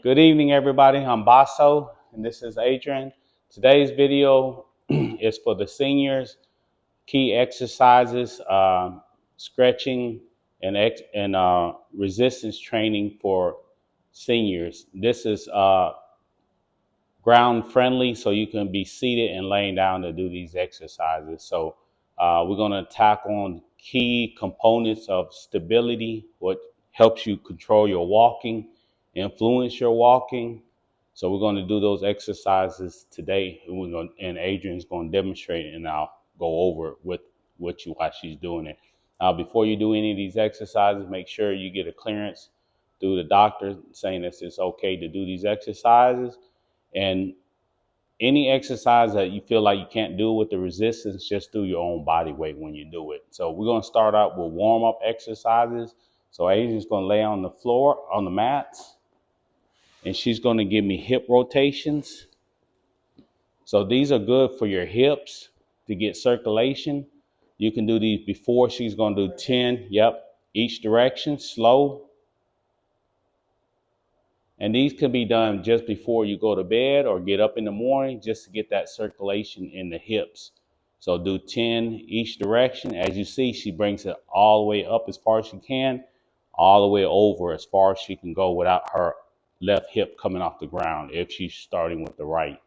Good evening, everybody. I'm Baso, and this is Adrian. Today's video is for the seniors. Key exercises, stretching, and resistance training for seniors. This is ground friendly, so you can be seated and laying down to do these exercises. So we're going to attack on key components of stability, what helps you control your walking, influence your walking. So we're going to do those exercises today, and Adrian's going to demonstrate, and I'll go over it with you while she's doing it. Before you do any of these exercises, make sure you get a clearance through the doctor saying that it's okay to do these exercises. And any exercise that you feel like you can't do with the resistance, just do your own body weight when you do it. So we're going to start out with warm-up exercises. So Adrian's going to lay on the floor, on the mats, and she's going to give me hip rotations. So these are good for your hips to get circulation. You can do these before. She's going to do 10, each direction, slow. And these can be done just before you go to bed or get up in the morning, just to get that circulation in the hips. So do 10 each direction. As you see, she brings it all the way up as far as she can, all the way over as far as she can go without her left hip coming off the ground if she's starting with the right.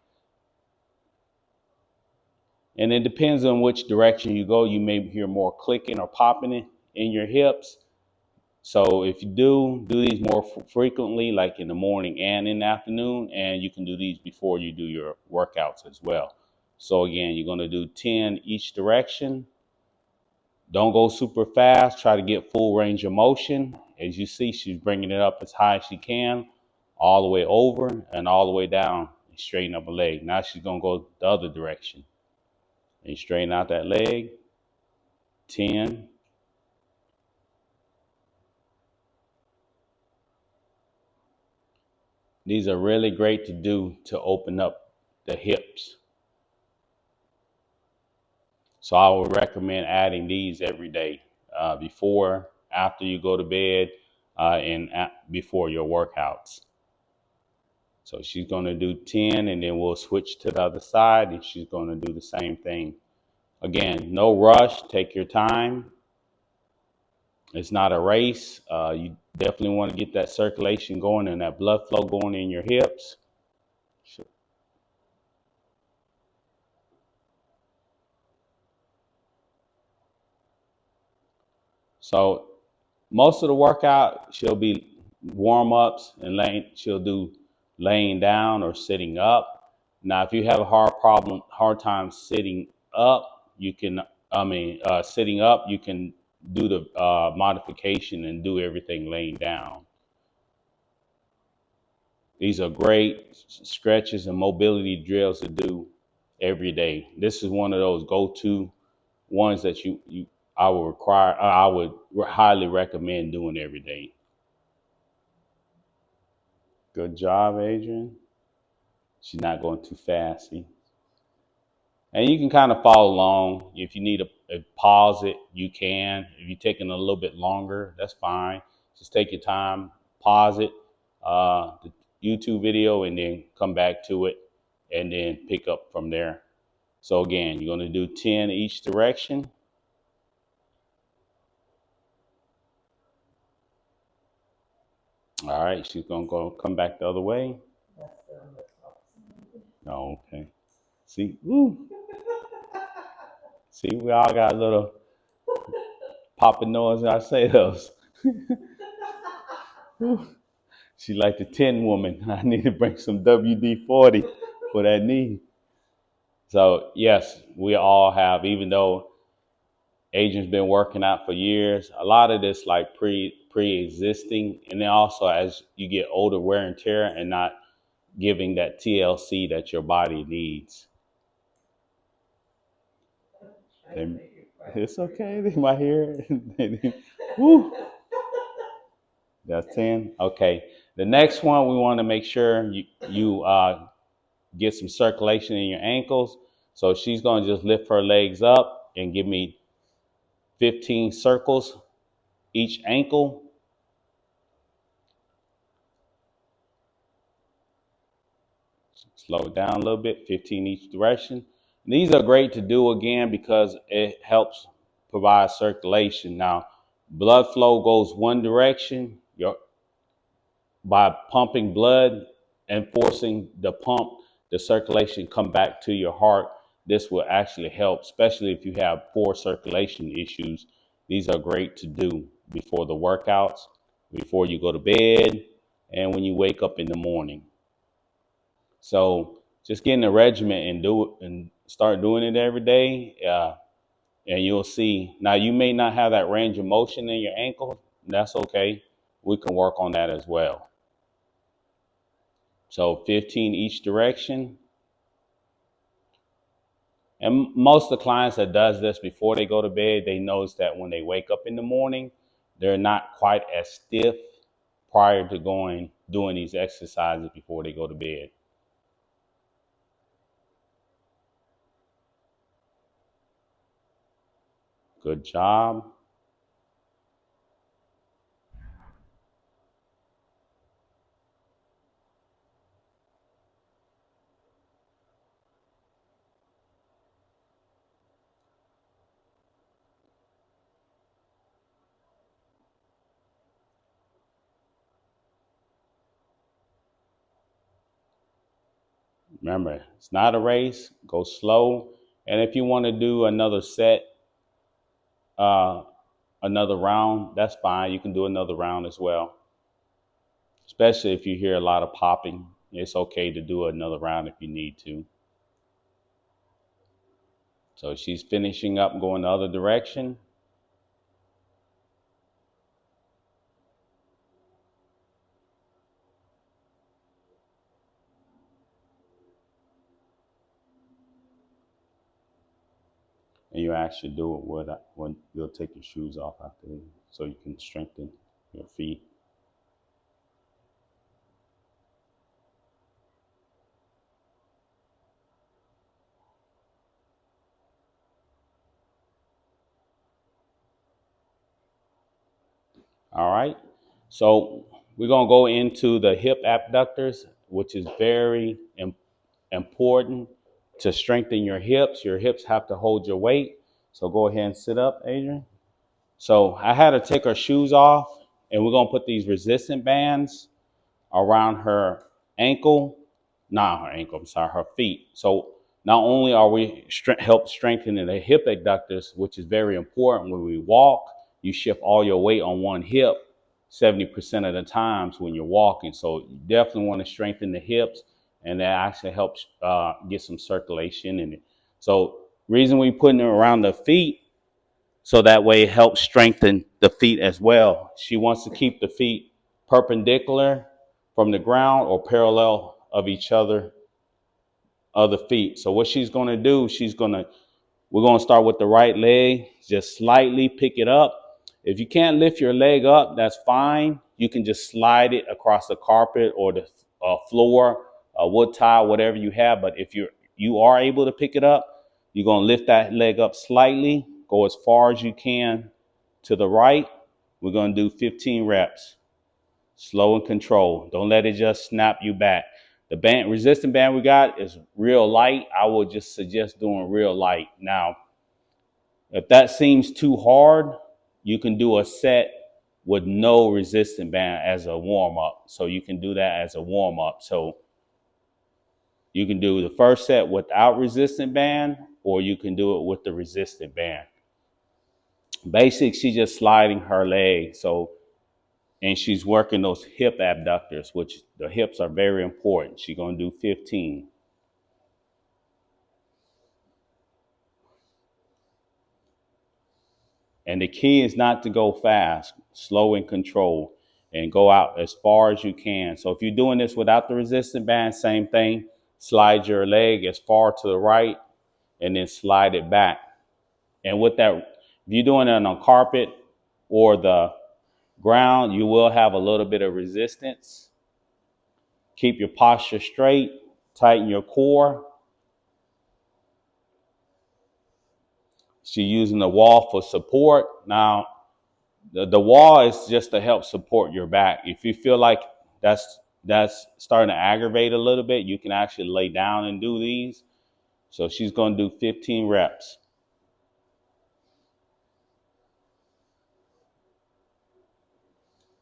And it depends on which direction you go. You may hear more clicking or popping in your hips. So if you do these more frequently, like in the morning and in the afternoon, and you can do these before you do your workouts as well. So again, you're going to do 10 each direction. Don't go super fast. Try to get full range of motion. As you see, she's bringing it up as high as she can, all the way over and all the way down, and straighten up a leg. Now she's going to go the other direction and straighten out that leg. 10. These are really great to do to open up the hips. So I would recommend adding these every day, before, after you go to bed, before your workouts. So she's going to do 10, and then we'll switch to the other side, and she's going to do the same thing. Again, no rush. Take your time. It's not a race. You definitely want to get that circulation going and that blood flow going in your hips. So most of the workout, she'll be warm-ups and she'll do laying down or sitting up. Now, if you have a hard time sitting up, sitting up, you can do the modification and do everything laying down. These are great stretches and mobility drills to do every day. This is one of those go-to ones that I would highly recommend doing every day. Good job, Adrian. She's not going too fast. See? And you can kind of follow along. If you need to pause it, you can. If you're taking a little bit longer, that's fine. Just take your time, pause it, the YouTube video, and then come back to it, and then pick up from there. So again, you're going to do 10 each direction. All right, she's going to come back the other way. Oh, okay. See, woo. See, we all got a little popping noise in ourselves. She like the 10 woman. I need to bring some WD-40 for that knee. So yes, we all have, even though Adrian's been working out for years, a lot of this like pre-existing, and then also as you get older, wear and tear, and not giving that TLC that your body needs. It's okay. They might hear it. Woo. That's 10. Okay. The next one, we want to make sure you get some circulation in your ankles. So she's going to just lift her legs up and give me 15 circles each ankle. Slow it down a little bit, 15 each direction. And these are great to do again because it helps provide circulation. Now, blood flow goes one direction. By pumping blood and forcing the circulation come back to your heart. This will actually help, especially if you have poor circulation issues. These are great to do before the workouts, before you go to bed, and when you wake up in the morning. So just get in a regimen and do it and start doing it every day. And you'll see. Now you may not have that range of motion in your ankle. That's okay. We can work on that as well. So 15 each direction. And most of the clients that does this before they go to bed, they notice that when they wake up in the morning, they're not quite as stiff prior to doing these exercises before they go to bed. Good job. Remember, it's not a race. Go slow. And if you want to do another set, uh, another round, that's fine. You can do another round as well. Especially if you hear a lot of popping, it's okay to do another round if you need to. So she's finishing up going the other direction. And you actually do it when you'll take your shoes off after, so you can strengthen your feet. All right. So we're going to go into the hip abductors, which is very important to strengthen your hips. Your hips have to hold your weight. So go ahead and sit up, Adrian. So I had her take her shoes off, and we're going to put these resistant bands around her ankle, not her ankle, I'm sorry, her feet. So not only are we help strengthening the hip abductors, which is very important when we walk, you shift all your weight on one hip 70% of the times when you're walking. So you definitely want to strengthen the hips, and that actually helps get some circulation in it. So reason we putting it around the feet, so that way it helps strengthen the feet as well. She wants to keep the feet perpendicular from the ground or parallel of each other feet. So what she's going to do, we're going to start with the right leg, just slightly pick it up. If you can't lift your leg up, that's fine. You can just slide it across the carpet or the floor, a wood tile, whatever you have. But if you are able to pick it up, you're going to lift that leg up slightly, go as far as you can to the right. We're going to do 15 reps. Slow and control. Don't let it just snap you back. The resistant band we got is real light. I would just suggest doing real light. Now, if that seems too hard, you can do a set with no resistant band as a warm up. So you can do that as a warm up. So you can do the first set without resistant band, or you can do it with the resistant band. Basically, she's just sliding her leg. And she's working those hip abductors, which the hips are very important. She's going to do 15. And the key is not to go fast, slow and control, and go out as far as you can. So if you're doing this without the resistance band, same thing. Slide your leg as far to the right and then slide it back. And with that, if you're doing it on carpet or the ground, you will have a little bit of resistance. Keep your posture straight, tighten your core. She's using the wall for support. Now, the wall is just to help support your back. If you feel like that's that's starting to aggravate a little bit, you can actually lay down and do these. So she's going to do 15 reps.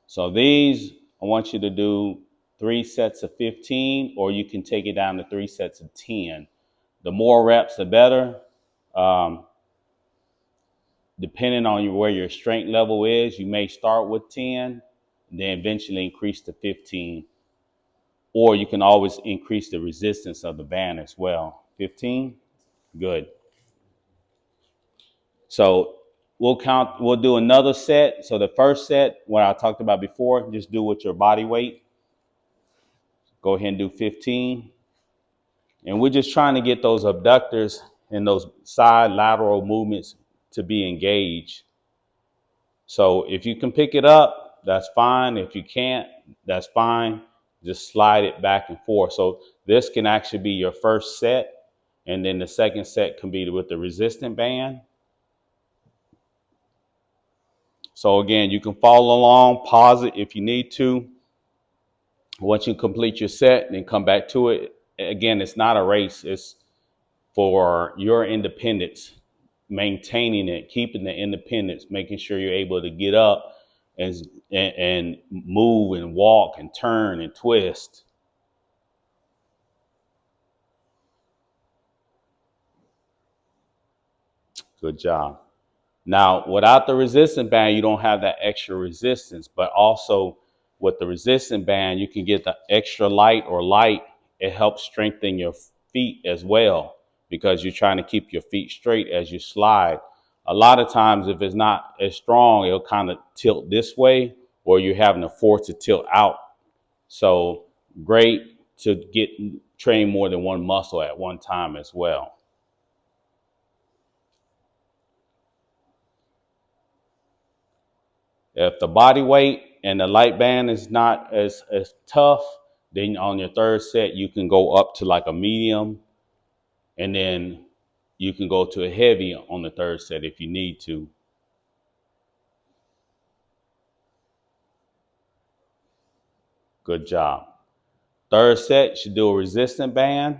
So these, I want you to do 3 sets of 15, or you can take it down to 3 sets of 10. The more reps, the better. Um, Depending on where your strength level is, you may start with 10, and then eventually increase to 15. Or you can always increase the resistance of the band as well. 15? Good. So we'll do another set. So the first set, what I talked about before, just do with your body weight. Go ahead and do 15. And we're just trying to get those abductors and those side lateral movements to be engaged. So if you can pick it up, that's fine. If you can't, that's fine. Just slide it back and forth. So this can actually be your first set. And then the second set can be with the resistant band. So again, you can follow along, pause it if you need to. Once you complete your set, then come back to it. Again, it's not a race. It's for your independence, maintaining it, keeping the independence, making sure you're able to get up and move and walk and turn and twist. Good job. Now, without the resistance band, you don't have that extra resistance, but also with the resistance band, you can get the extra light or light. It helps strengthen your feet as well because you're trying to keep your feet straight as you slide. A lot of times, if it's not as strong, it'll kind of tilt this way, or you're having to force to tilt out. So great to get train more than one muscle at one time as well. If the body weight and the light band is not as tough, then on your third set, you can go up to like a medium, and then you can go to a heavy on the third set if you need to. Good job. Third set, she do a resistant band.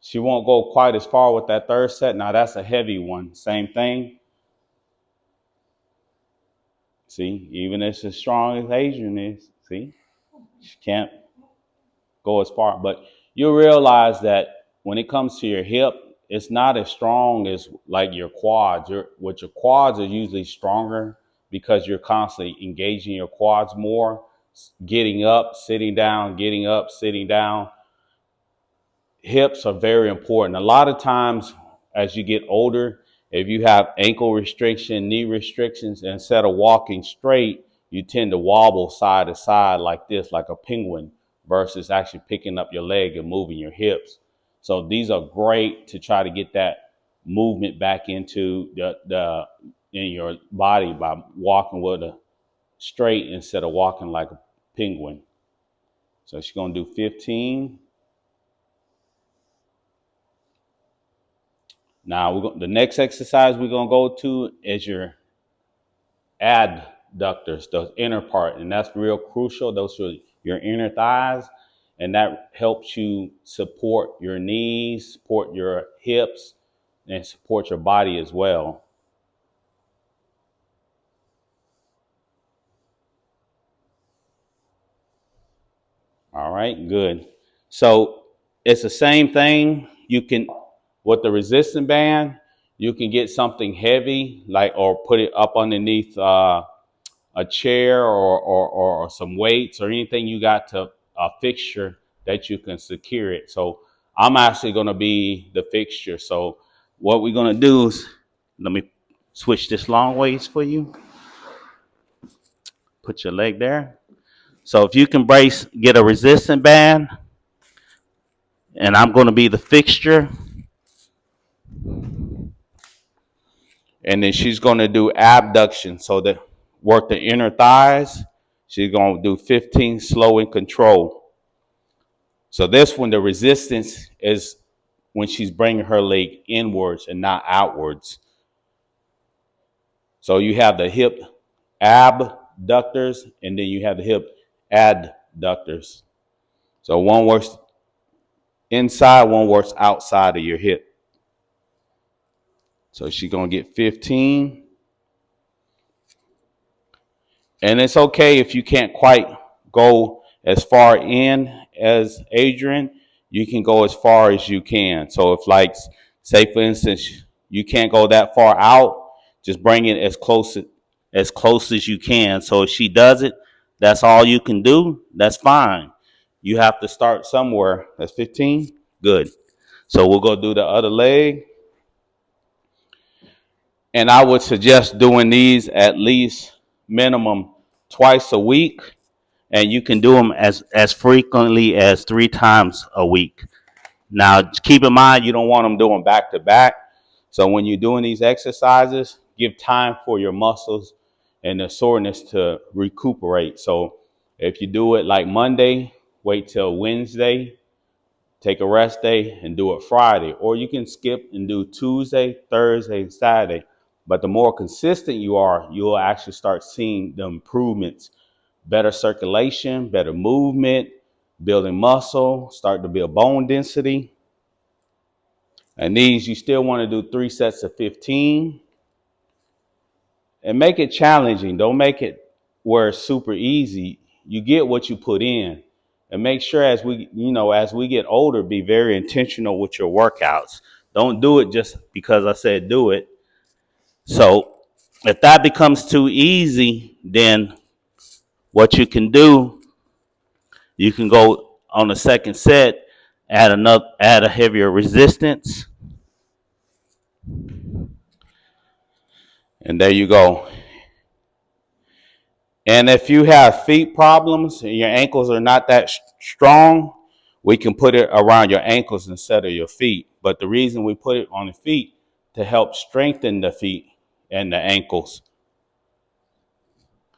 She won't go quite as far with that third set. Now that's a heavy one. Same thing. See, even as strong as Adrian is, see, she can't go as far. But you'll realize that when it comes to your hip, it's not as strong as like your quads. Your quads are usually stronger because you're constantly engaging your quads more, getting up, sitting down, getting up, sitting down. Hips are very important. A lot of times as you get older, if you have ankle restriction, knee restrictions, instead of walking straight, you tend to wobble side to side like this, like a penguin, versus actually picking up your leg and moving your hips. So these are great to try to get that movement back into the in your body by walking with a straight instead of walking like a penguin. So she's gonna do 15. Now, the next exercise we're going to go to is your adductors, the inner part, and that's real crucial. Those are your inner thighs, and that helps you support your knees, support your hips, and support your body as well. All right, good. So it's the same thing. You can, with the resistance band, you can get something heavy, like, or put it up underneath a chair or some weights or anything you got to a fixture that you can secure it. So I'm actually going to be the fixture. So what we're going to do is, let me switch this long ways for you. Put your leg there. So if you can get a resistance band, and I'm going to be the fixture, and then she's going to do abduction. So that work the inner thighs. She's going to do 15 slow and control. So this one, the resistance is when she's bringing her leg inwards and not outwards. So you have the hip abductors, and then you have the hip abductors. So one works inside, one works outside of your hip. So she's gonna get 15. And it's okay if you can't quite go as far in as Adrian, you can go as far as you can. So if like, say for instance, you can't go that far out, just bring it as close as you can. So if she does it, that's all you can do, that's fine. You have to start somewhere. That's 15. Good. So we'll go do the other leg. And I would suggest doing these at least minimum twice a week, and you can do them as frequently as 3 times a week. Now, keep in mind you don't want them doing back to back. So when you're doing these exercises, give time for your muscles and the soreness to recuperate. So if you do it like Monday, wait till Wednesday, take a rest day and do it Friday, or you can skip and do Tuesday, Thursday, and Saturday. But the more consistent you are, you'll actually start seeing the improvements. Better circulation, better movement, building muscle, start to build bone density. And these, you still want to do 3 sets of 15 and make it challenging. Don't make it where it's super easy. You get what you put in. And make sure as we get older, be very intentional with your workouts. Don't do it just because I said do it. So if that becomes too easy, then what you can do, you can go on the second set, add a heavier resistance, and there you go. And if you have feet problems and your ankles are not that strong, we can put it around your ankles instead of your feet. But the reason we put it on the feet to help strengthen the feet and the ankles.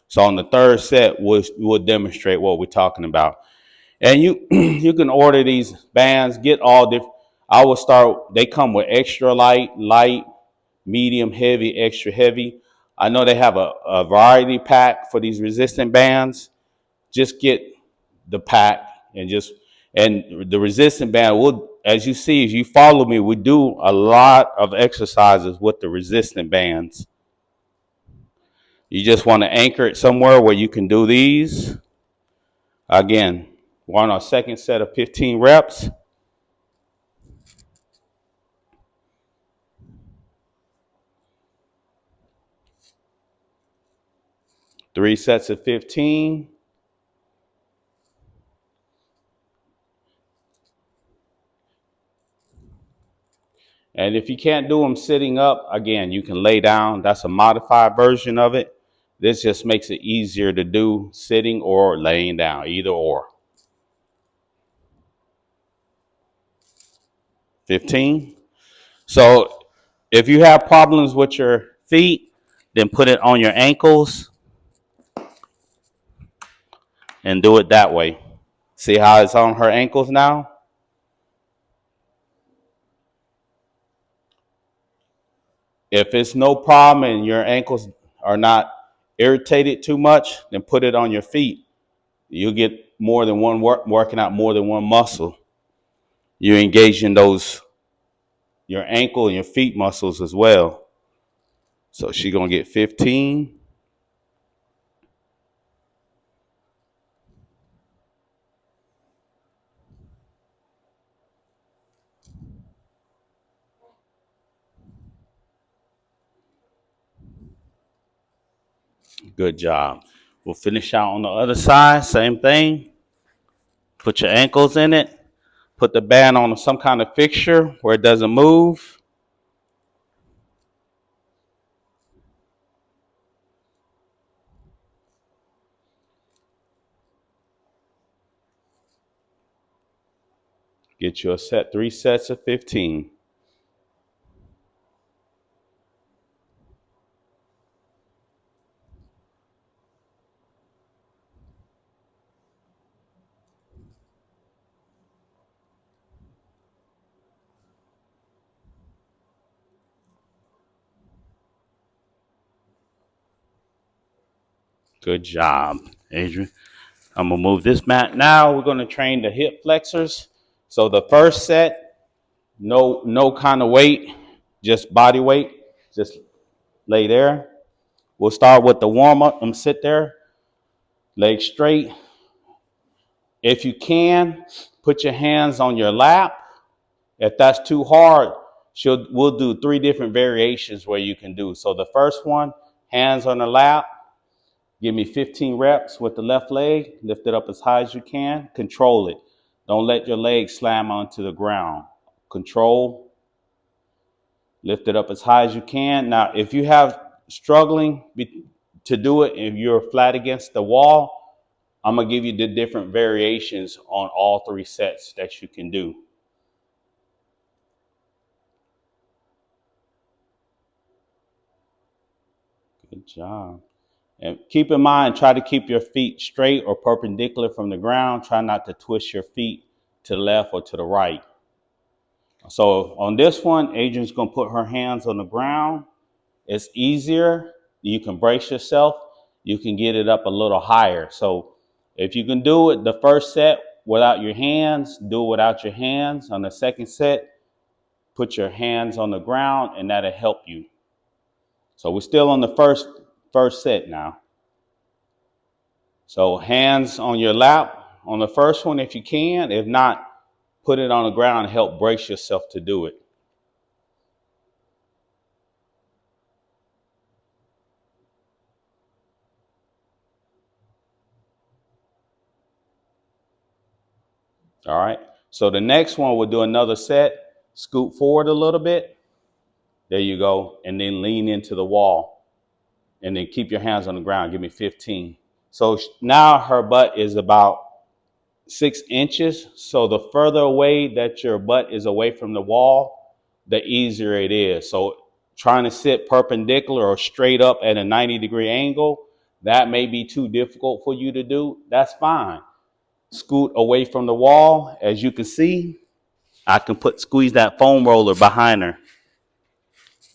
So on the third set, we'll demonstrate what we're talking about. And you you can order these bands, get all different. I will start. They come with extra light, medium, heavy, extra heavy. I know they have a variety pack for these resistant bands. Just get the pack and the resistant band will, as you see, if you follow me, we do a lot of exercises with the resistant bands. You just want to anchor it somewhere where you can do these. Again, we're on our second set of 15 reps. Three sets of 15. And if you can't do them sitting up, again, you can lay down. That's a modified version of it. This just makes it easier to do sitting or laying down, either or. 15. So if you have problems with your feet, then put it on your ankles and do it that way. See how it's on her ankles now? If it's no problem and your ankles are not irritated too much, then put it on your feet. You'll get more than one working out more than one muscle. You engage in those your ankle and your feet muscles as well. So she's gonna get 15. Good job. We'll finish out on the other side. Same thing. Put your ankles in it. Put the band on some kind of fixture where it doesn't move. Get you a set, 3 sets of 15. Good job, Adrian. I'm gonna move this mat. Now we're gonna train the hip flexors. So the first set, no kind of weight, just body weight. Just lay there. We'll start with the warm up. Sit there, legs straight. If you can, put your hands on your lap. If that's too hard, we'll do 3 different variations where you can do. So the first one, hands on the lap. Give me 15 reps with the left leg. Lift it up as high as you can. Control it. Don't let your leg slam onto the ground. Control. Lift it up as high as you can. Now, if you have struggling to do it, if you're flat against the wall, I'm going to give you the different variations on all 3 sets that you can do. Good job. And keep in mind, try to keep your feet straight or perpendicular from the ground. Try not to twist your feet to the left or to the right. So on this one, Adrian's going to put her hands on the ground. It's easier. You can brace yourself. You can get it up a little higher. So if you can do it the first set without your hands, do it without your hands. On the second set, put your hands on the ground, and that'll help you. So we're still on the first set now. So hands on your lap on the first one if you can. If not, put it on the ground and help brace yourself to do it. All right. So the next one, we'll do another set. Scoot forward a little bit. There you go. And then lean into the wall. And then keep your hands on the ground. Give me 15. So now her butt is about 6 inches. So the further away that your butt is away from the wall, the easier it is. So trying to sit perpendicular or straight up at a 90-degree angle, that may be too difficult for you to do. That's fine. Scoot away from the wall. As you can see, I can squeeze that foam roller behind her,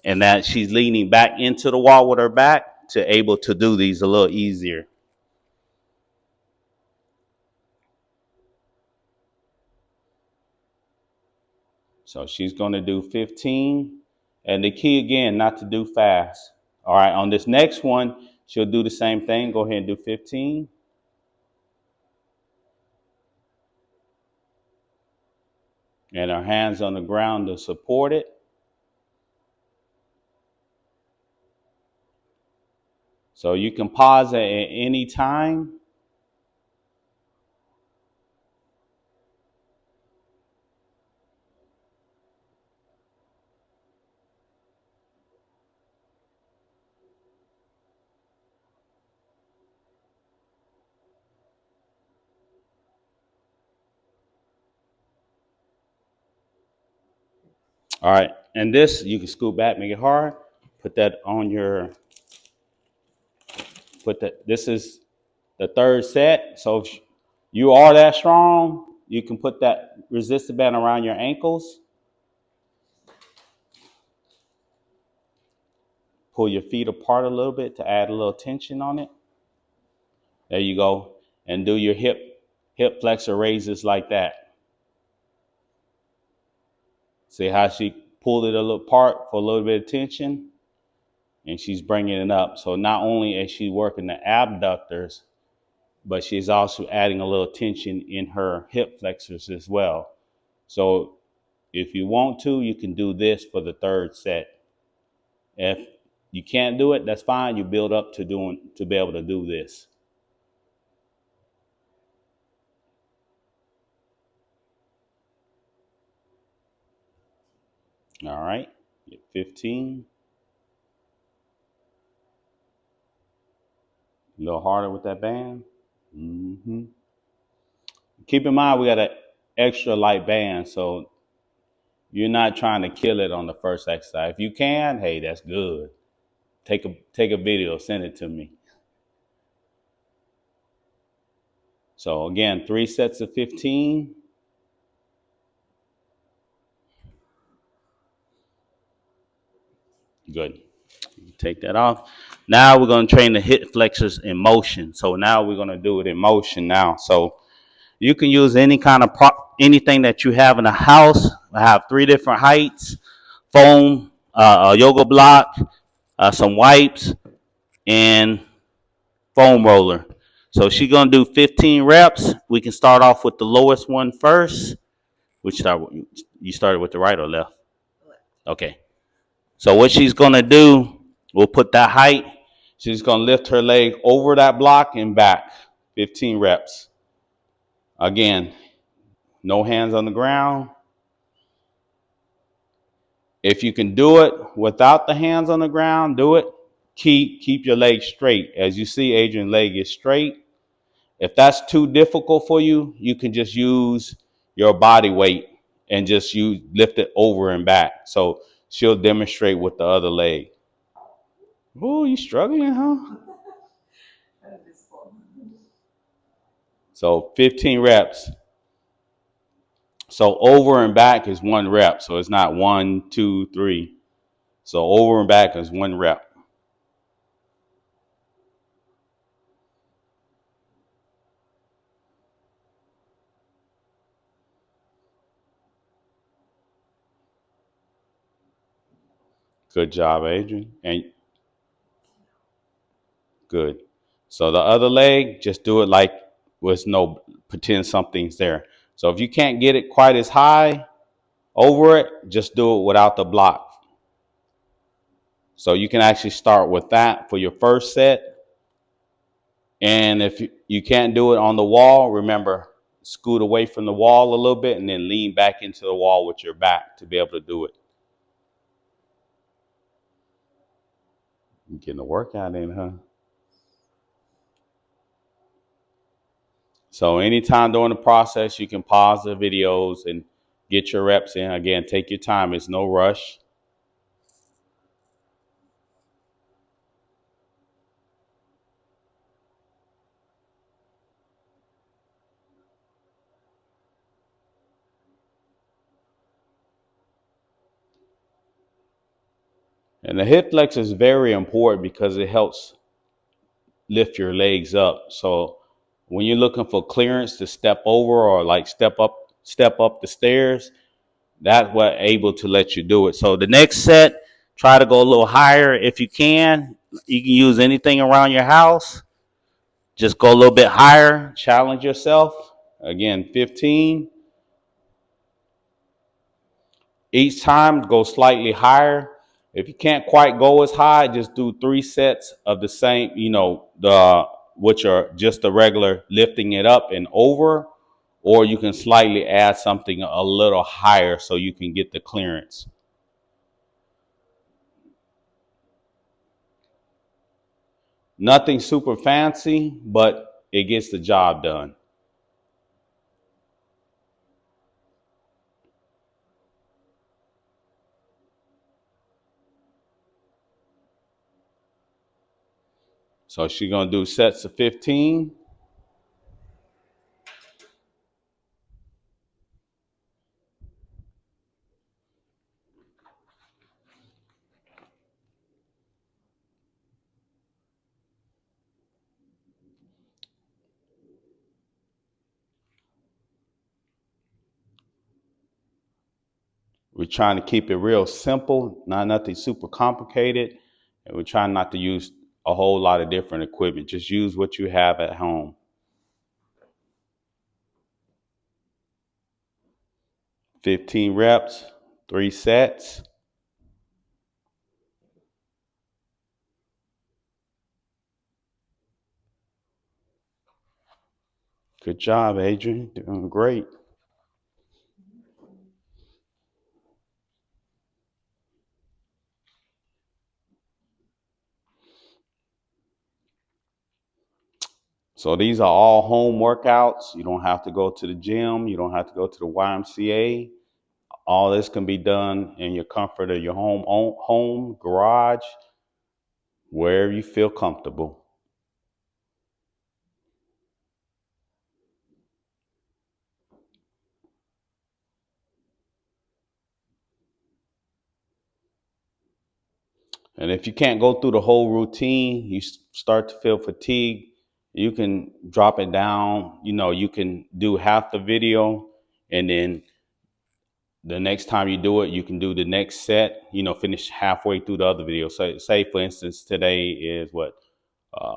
and that she's leaning back into the wall with her back to able to do these a little easier. So she's going to do 15. And the key again, not to do fast. All right, on this next one, she'll do the same thing. Go ahead and do 15. And her hands on the ground to support it. So you can pause at any time. All right, and this, you can scoot back, make it hard. Put that on your, this is the third set. So if you are that strong, you can put that resistor band around your ankles. Pull your feet apart a little bit to add a little tension on it. There you go. And do your hip flexor raises like that. See how she pulled it a little apart for a little bit of tension, and she's bringing it up. So not only is she working the abductors, but she's also adding a little tension in her hip flexors as well. So if you want to, you can do this for the third set. If you can't do it, that's fine. You build up to be able to do this. All right, 15. A little harder with that band. Keep in mind, we got an extra light band, so you're not trying to kill it on the first exercise. If you can, hey, that's good. Take a video, send it to me. So again, 3 sets of 15. Good. Take that off. Now we're going to train the hip flexors in motion. So now we're going to do it in motion now. So you can use any kind of anything that you have in the house. I have 3 different heights: foam, a yoga block, some wipes, and foam roller. So she's gonna do 15 reps. We can start off with the lowest one first. You started with the right or left? Okay. So what she's gonna do, we'll put that height. She's gonna lift her leg over that block and back. 15 reps. Again, no hands on the ground. If you can do it without the hands on the ground, do it. Keep your leg straight. As you see, Adrian's leg is straight. If that's too difficult for you, you can just use your body weight and just lift it over and back. So she'll demonstrate with the other leg. Oh, you struggling, huh? So 15 reps. So over and back is 1 rep. So it's not 1, 2, 3. So over and back is 1 rep. Good job, Adrian. And good. So the other leg, just do it like with no pretend something's there. So if you can't get it quite as high over it, just do it without the block. So you can actually start with that for your first set. And if you can't do it on the wall, remember, scoot away from the wall a little bit and then lean back into the wall with your back to be able to do it. You're getting a workout in, huh? So anytime during the process, you can pause the videos and get your reps in. Again, take your time. It's no rush. And the hip flexor is very important because it helps lift your legs up. So when you're looking for clearance to step over or like step up the stairs, that's what able to let you do it. So the next set, try to go a little higher if you can. You can use anything around your house. Just go a little bit higher, challenge yourself. Again, 15. Each time, go slightly higher. If you can't quite go as high, just do 3 sets of the same, which are just the regular lifting it up and over, or you can slightly add something a little higher so you can get the clearance. Nothing super fancy, but it gets the job done. So she's going to do sets of 15. We're trying to keep it real simple, not nothing super complicated. And we're trying not to use a whole lot of different equipment. Just use what you have at home. 15 reps, 3 sets. Good job, Adrian. Doing great. So these are all home workouts. You don't have to go to the gym. You don't have to go to the YMCA. All this can be done in your comfort of your home, garage, wherever you feel comfortable. And if you can't go through the whole routine, you start to feel fatigue, you can drop it down. You can do half the video, and then the next time you do it, you can do the next set, finish halfway through the other video. So say, for instance, today is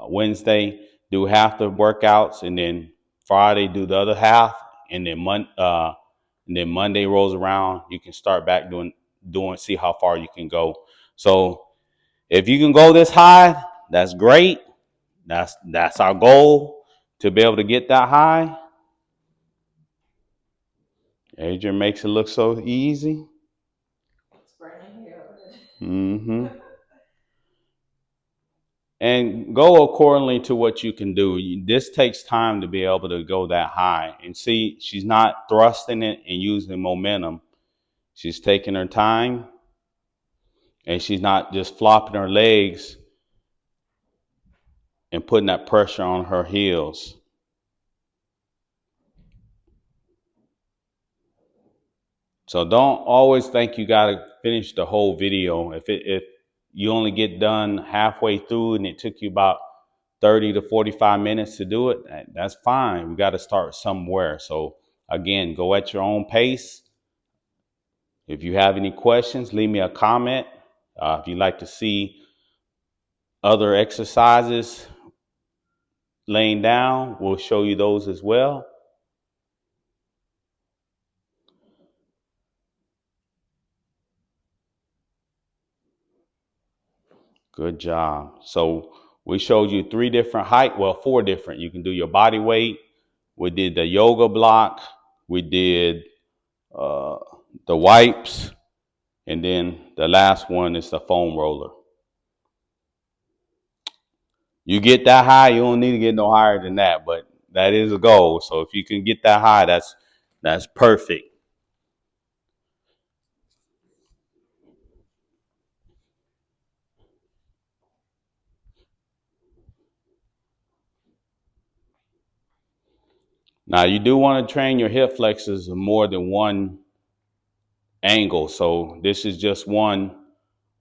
Wednesday, do half the workouts, and then Friday do the other half, and then Monday rolls around, you can start back doing, see how far you can go. So if you can go this high, that's great. That's our goal, to be able to get that high. Adrian makes it look so easy. Mm-hmm. And go accordingly to what you can do. This takes time to be able to go that high. And see, she's not thrusting it and using momentum. She's taking her time, and she's not just flopping her legs and putting that pressure on her heels. So don't always think you got to finish the whole video. If you only get done halfway through and it took you about 30 to 45 minutes to do it, that's fine. We got to start somewhere. So again, go at your own pace. If you have any questions, leave me a comment. If you'd like to see other exercises laying down, we'll show you those as well. Good job. So we showed you 3 different height, well, 4 different. You can do your body weight. We did the yoga block. We did uh, the wipes. And then the last one is the foam roller. You get that high, you don't need to get no higher than that, but that is a goal. So if you can get that high, that's perfect. Now you do want to train your hip flexors in more than one angle. So this is just one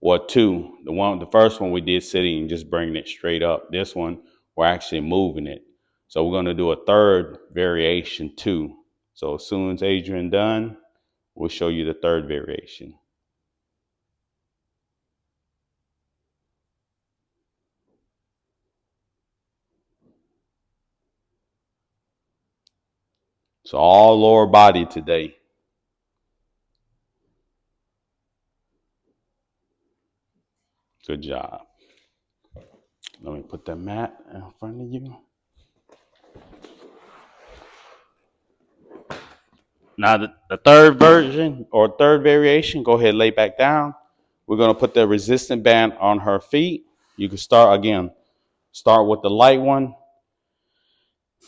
or two. The first one we did sitting and just bringing it straight up. This one we're actually moving it. So we're going to do a third variation too. So as soon as Adrian done, we'll show you the third variation. So all lower body today. Good job. Let me put the mat in front of you. Now the third version or third variation, go ahead, lay back down. We're going to put the resistance band on her feet. You can start with the light one.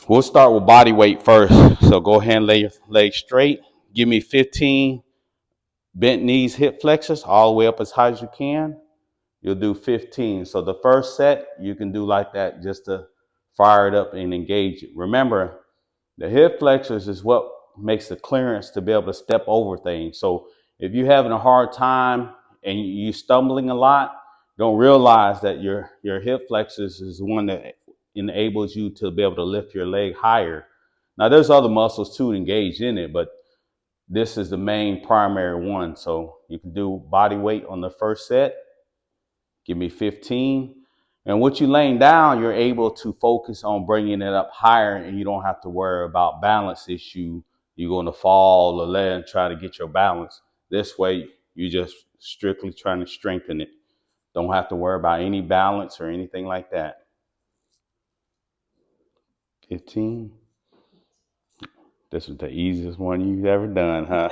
We'll start with body weight first. So go ahead and lay your legs straight. Give me 15 bent knees, hip flexors, all the way up as high as you can. You'll do 15. So the first set, you can do like that just to fire it up and engage it. Remember, the hip flexors is what makes the clearance to be able to step over things. So if you're having a hard time and you're stumbling a lot, don't realize that your hip flexors is the one that enables you to be able to lift your leg higher. Now there's other muscles too engaged in it, but this is the main primary one. So you can do body weight on the first set. Give me 15. And what you laying down, you're able to focus on bringing it up higher, and you don't have to worry about balance issue. You're going to fall or land, try to get your balance. This way, you're just strictly trying to strengthen it. Don't have to worry about any balance or anything like that. 15. This was the easiest one you've ever done, huh?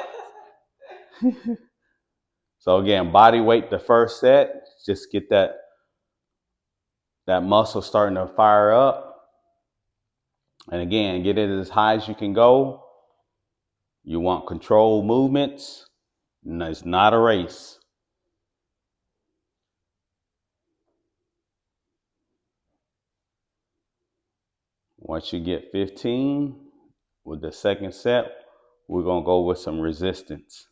So again, body weight the first set. Just get that muscle starting to fire up. And again, get it as high as you can go. You want controlled movements. And it's not a race. Once you get 15, with the second set, we're going to go with some resistance.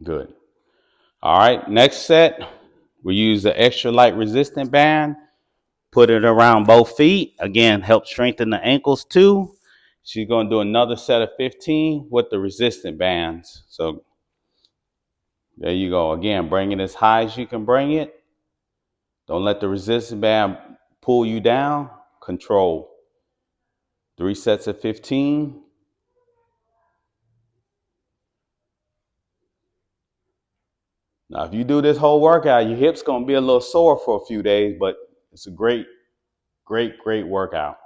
Good. All right, next set, we use the extra light resistant band. Put it around both feet. Again, help strengthen the ankles too. She's going to do another set of 15 with the resistant bands. So there you go. Again, bring it as high as you can bring it. Don't let the resistance band pull you down. Control. 3 sets of 15. Now, if you do this whole workout, your hips going to be a little sore for a few days, but it's a great, great workout.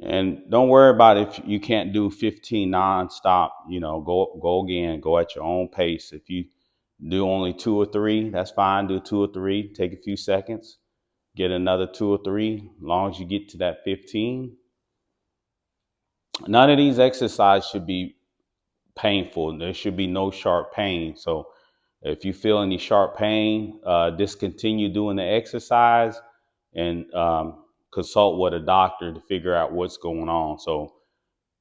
And don't worry about if you can't do 15 nonstop. You know, go again, go at your own pace. If you do only 2 or 3, that's fine. Do 2 or 3, take a few seconds, get another 2 or 3, as long as you get to that 15. None of these exercises should be painful. There should be no sharp pain. So if you feel any sharp pain, discontinue doing the exercise and consult with a doctor to figure out what's going on. So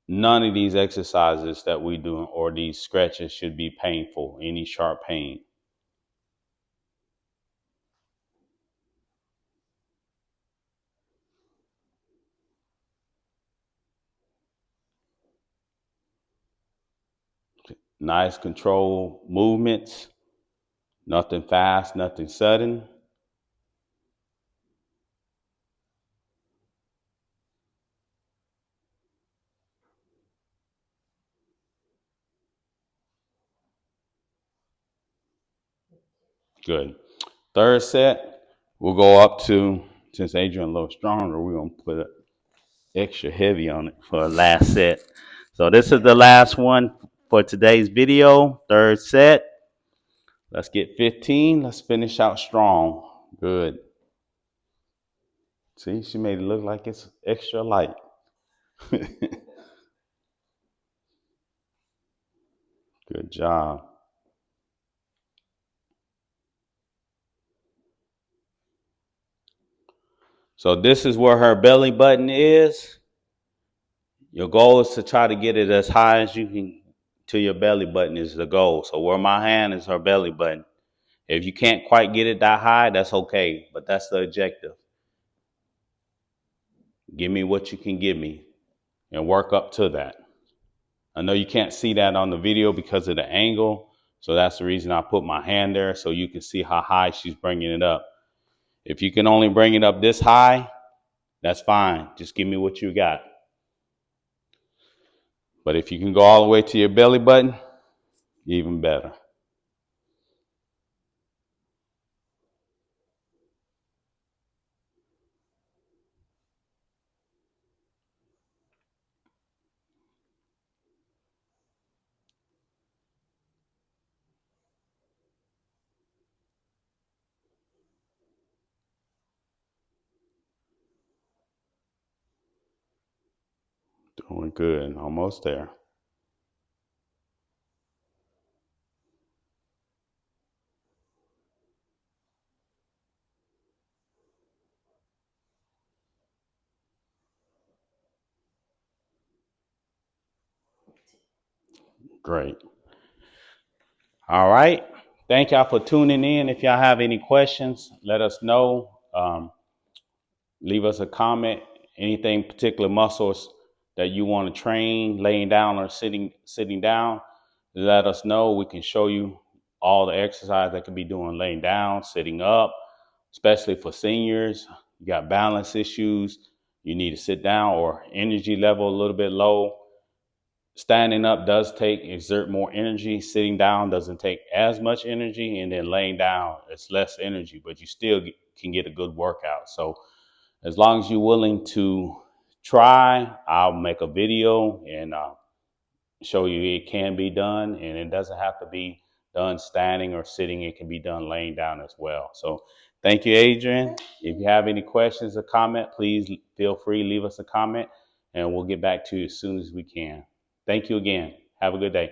none of these exercises that we do or these stretches should be painful, any sharp pain. Nice controlled movements, nothing fast, nothing sudden. Good. Third set, we'll go up to, since Adrian a little stronger, we're going to put it extra heavy on it for the last set. So this is the last one for today's video, third set. Let's get 15. Let's finish out strong. Good. See, she made it look like it's extra light. Good job. So this is where her belly button is. Your goal is to try to get it as high as you can to your belly button is the goal. So where my hand is her belly button. If you can't quite get it that high, that's okay, but that's the objective. Give me what you can give me and work up to that. I know you can't see that on the video because of the angle, so that's the reason I put my hand there so you can see how high she's bringing it up. If you can only bring it up this high, that's fine. Just give me what you got. But if you can go all the way to your belly button, even better. Doing good. Almost there. Great. All right. Thank y'all for tuning in. If y'all have any questions, let us know. Leave us a comment. Anything particular muscles that you want to train, laying down or sitting down, let us know. We can show you all the exercise that can be doing laying down, sitting up, especially for seniors. You got balance issues. You need to sit down or energy level a little bit low. Standing up does exert more energy. Sitting down doesn't take as much energy, and then laying down it's less energy, but you still can get a good workout. So as long as you're willing to try, I'll make a video and show you it can be done, and it doesn't have to be done standing or sitting. It can be done laying down as well. So thank you, Adrian. If you have any questions or comment, please feel free to leave us a comment, and we'll get back to you as soon as we can. Thank you again. Have a good day.